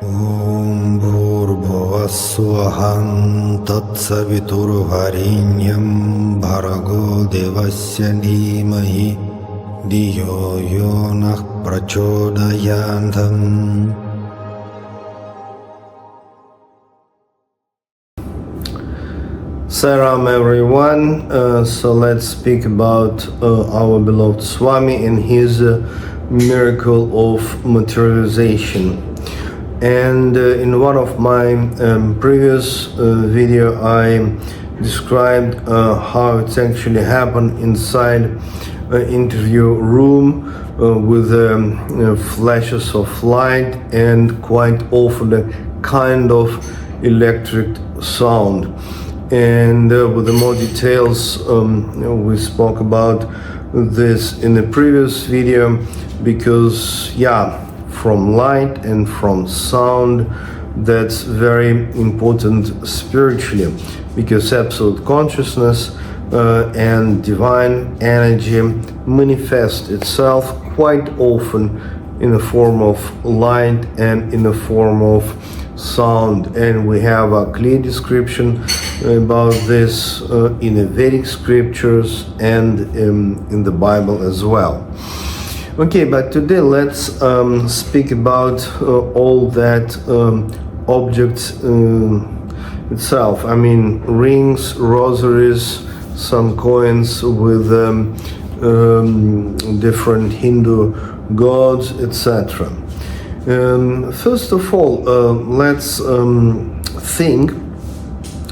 Om Bhurбhuvah Tatsaviturvarenyam Bhargo Devasya Dhimahi Dhiyo Yo Nः Prachodayantham. Saram everyone. So let's speak about our beloved Swami and his miracle of materialization. And in one of my previous video, I described how it's actually happened inside an interview room with flashes of light and quite often a kind of electric sound. And with the more details, we spoke about this in the previous video because, from light and from sound, that's very important spiritually, because absolute consciousness and divine energy manifest itself quite often in the form of light and in the form of sound. And we have a clear description about this in the Vedic scriptures and in the Bible as well. Okay, but today let's speak about all that objects itself. I mean, rings, rosaries, some coins with different Hindu gods, etc. First of all, let's think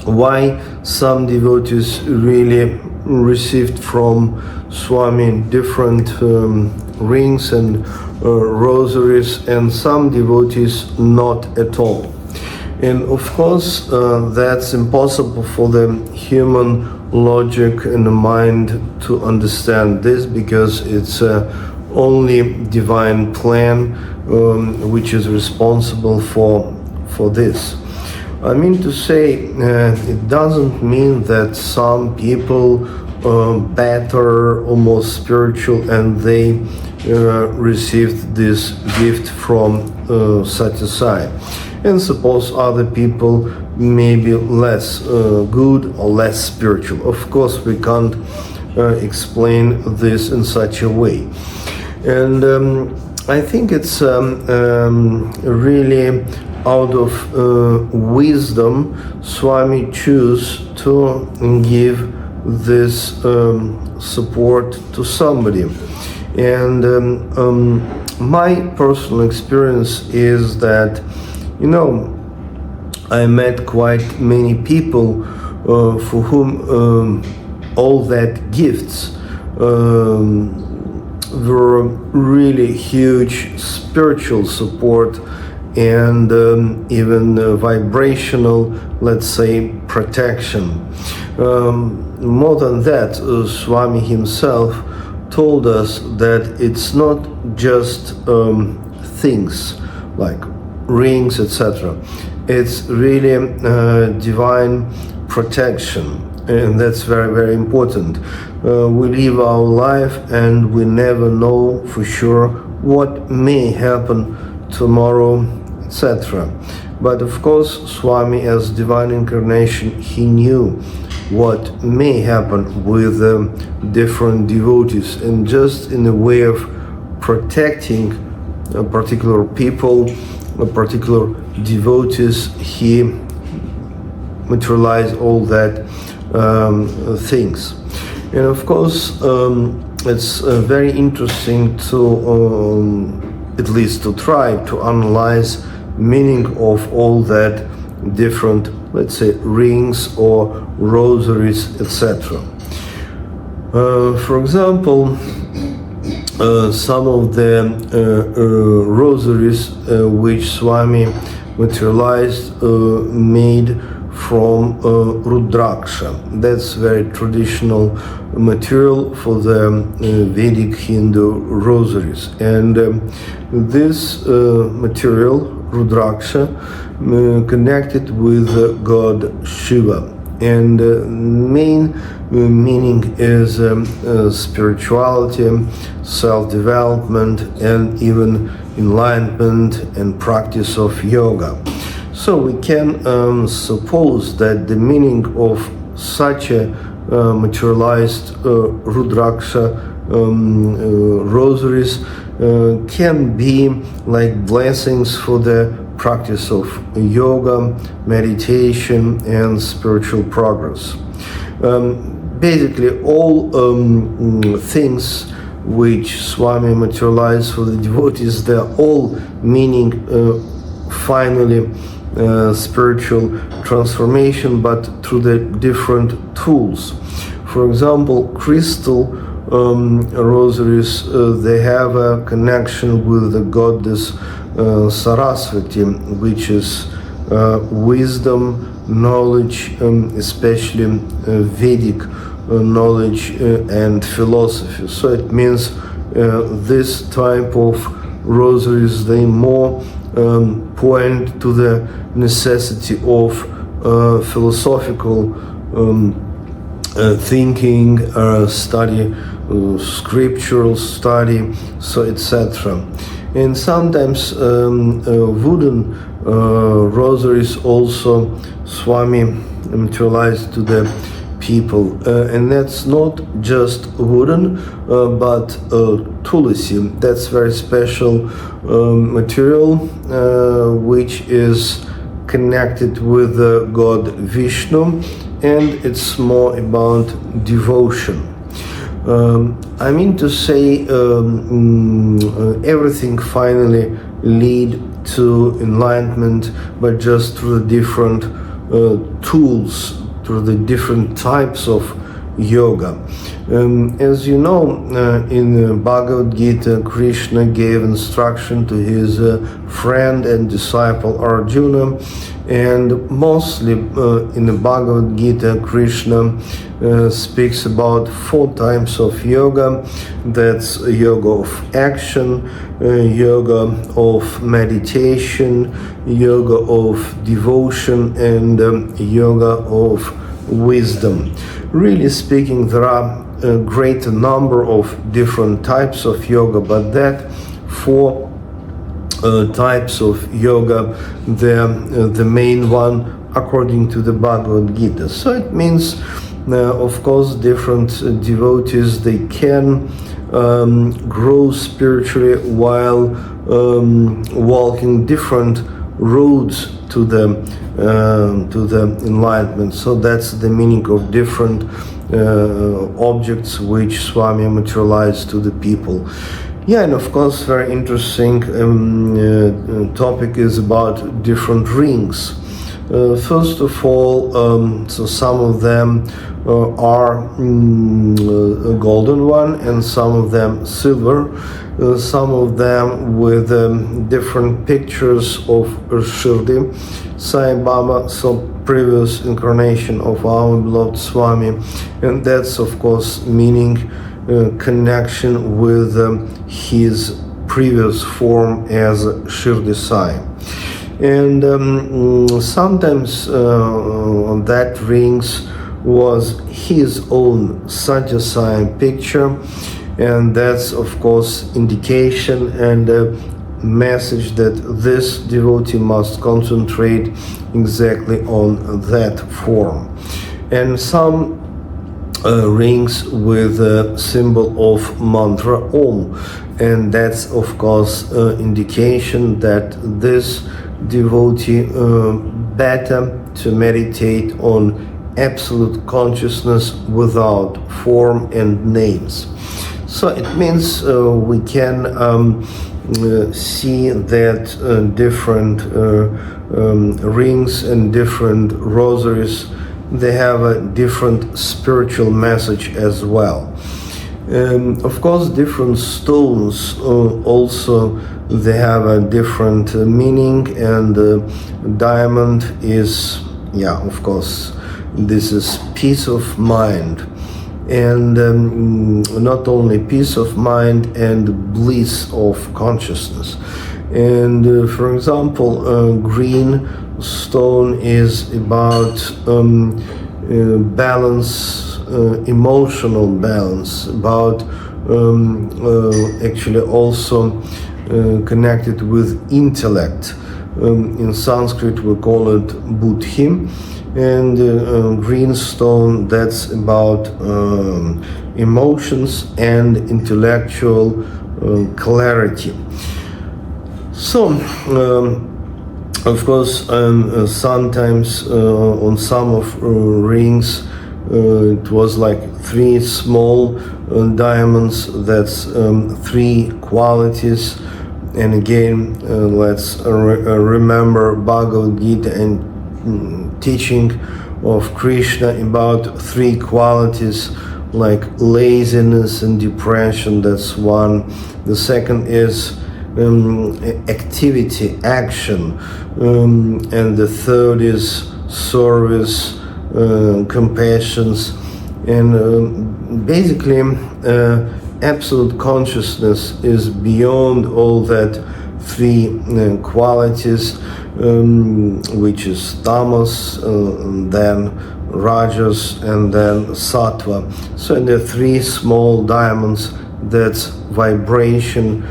why some devotees really received from Swami different rings and rosaries, and some devotees not at all. And of course, that's impossible for the human logic and the mind to understand this, because it's only divine plan which is responsible for this. I mean to say, it doesn't mean that some people better or more spiritual and they received this gift from Sathya Sai, and suppose other people may be less good or less spiritual. Of course, we can't explain this in such a way. And I think it's really out of wisdom Swami choose to give this support to somebody. And my personal experience is that, I met quite many people for whom all that gifts were really huge spiritual support and even vibrational, let's say, protection. More than that, Swami himself told us that it's not just things like rings, etc. It's really divine protection, and that's very, very important. We live our life and we never know for sure what may happen tomorrow, etc. But of course, Swami, as divine incarnation, he knew what may happen with different devotees, and just in a way of protecting particular people, particular devotees, he materialized all that things. And of course, it's very interesting to at least to try to analyze meaning of all that different, let's say, rings or rosaries, etc. For example, some of the rosaries which Swami materialized made from Rudraksha. That's very traditional material for the Vedic Hindu rosaries. And this material, Rudraksha, connected with God Shiva. And main meaning is spirituality, self-development, and even enlightenment and practice of yoga. So we can suppose that the meaning of such a materialized Rudraksha rosaries can be like blessings for the practice of yoga, meditation, and spiritual progress. Basically, all things which Swami materialized for the devotees, they're all meaning finally spiritual transformation, but through the different tools. For example, crystal rosaries, they have a connection with the goddess Saraswati, which is wisdom, knowledge, especially Vedic knowledge and philosophy. So it means this type of rosaries, they more point to the necessity of philosophical thinking, study, scriptural study, so etc. And sometimes wooden rosaries also Swami materialized to the people, and that's not just wooden, but tulsi. That's very special material which is connected with God Vishnu, and it's more about devotion. I mean to say, everything finally lead to enlightenment, but just through the different tools, through the different types of yoga. As you know, in Bhagavad Gita, Krishna gave instruction to his friend and disciple Arjuna, and mostly in the Bhagavad Gita, Krishna speaks about 4 types of yoga. That's yoga of action, yoga of meditation, yoga of devotion, and yoga of wisdom. Really speaking, there are a great number of different types of yoga, but that 4 types of yoga, they're the main one according to the Bhagavad Gita. So it means, of course, different devotees, they can grow spiritually while walking different roads to the enlightenment. So that's the meaning of different objects which Swami materialized to the people. Yeah, and of course, very interesting topic is about different rings. First of all, so some of them are a golden one, and some of them silver, some of them with different pictures of Shirdi Sai Baba, so previous incarnation of our beloved Swami, and that's of course meaning connection with his previous form as Shirdi Sai. And sometimes on that rings was his own Sathya Sai picture, and that's of course indication and a message that this devotee must concentrate exactly on that form. And some rings with a symbol of mantra Om, and that's of course indication that this devotee better to meditate on absolute consciousness without form and names. So it means we can see that different rings and different rosaries, they have a different spiritual message as well. Of course, different stones also, they have a different meaning, and diamond is, yeah, of course, this is peace of mind, and not only peace of mind and bliss of consciousness. And for example, green stone is about balance, emotional balance, about actually also connected with intellect. In Sanskrit we call it buddhi, and green stone, that's about emotions and intellectual clarity. So of course sometimes on some of rings it was like 3 small diamonds, that's 3 qualities. And again, let's remember Bhagavad Gita and teaching of Krishna about 3 qualities like laziness and depression, that's one. The second is activity, action, and the third is service, compassion, and basically absolute consciousness is beyond all that 3 qualities, which is tamas, then rajas, and then sattva. So in the 3 small diamonds, that's vibration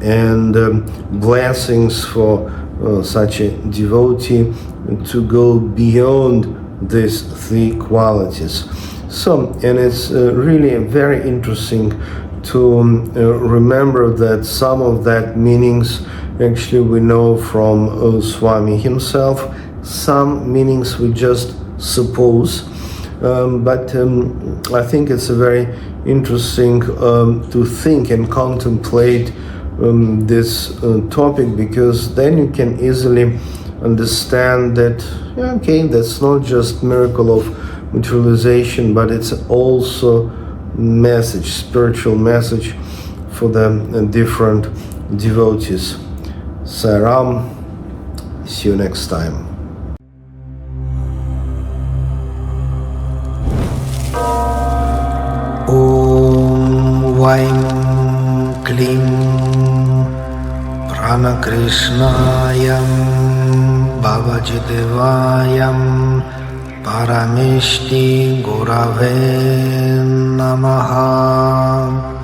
and blessings for such a devotee to go beyond these 3 qualities. So, and it's really very interesting to remember that some of that meanings actually we know from Swami himself. Some meanings we just suppose, but I think it's a very interesting to think and contemplate this topic, because then you can easily understand that, okay, that's not just miracle of materialization, but it's also message, spiritual message for the different devotees. Sai Ram, see you next time. Om Vaim Klim Prana Krishnayam Bhavajidevayam Parameshti Gurave Namaha.